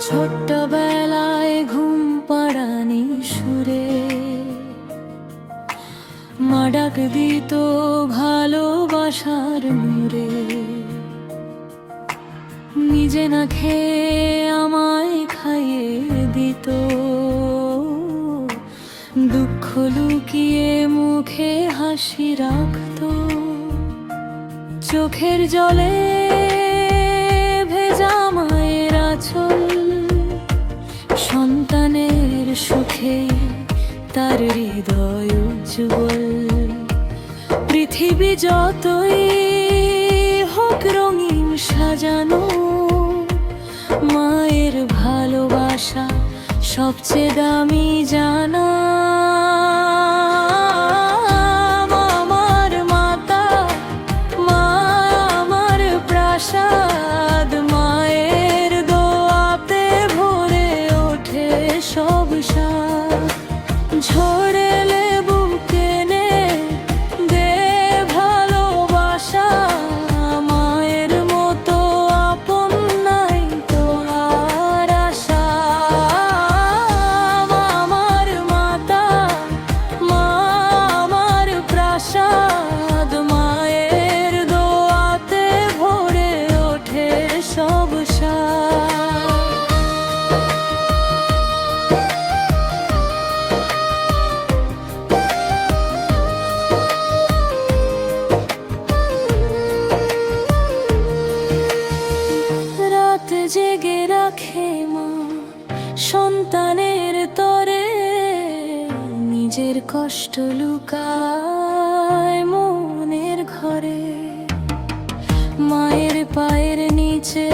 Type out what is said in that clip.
ছোট্টবেলায় ঘুম পাড়ানি সুরে মা ডাক দিত ভালোবাসার মুরে। নিজে না খেয়ে আমায় খাইয়ে দিত, দুঃখ লুকিয়ে মুখে হাসি রাখতো। চোখের জলে ভেজা মায়ের আঁচল, সন্তানের সুখে তার হৃদয় উজ্জ্বল। পৃথিবী যতই হোক রঙিন সাজানো, মায়ের ভালোবাসা সবচেয়ে দামি জানা। আমার মাতা, মা আমার প্রাসাদ, মায়ের দোয়াতে ভরে ওঠে সব সাথ। ঝরে লেবু কেনে দে ভালোবাসা, মায়ের মতো আপন নাই তো আর আশা। আমার মাতা, মা আমার প্রাসাদ, মায়ের দোয়াতে ভরে ওঠে সব সাথ। জেগে রাখে মা সন্তানের তরে, নিজের কষ্ট লুকায় মনের ঘরে। মায়ের পায়ের নিচে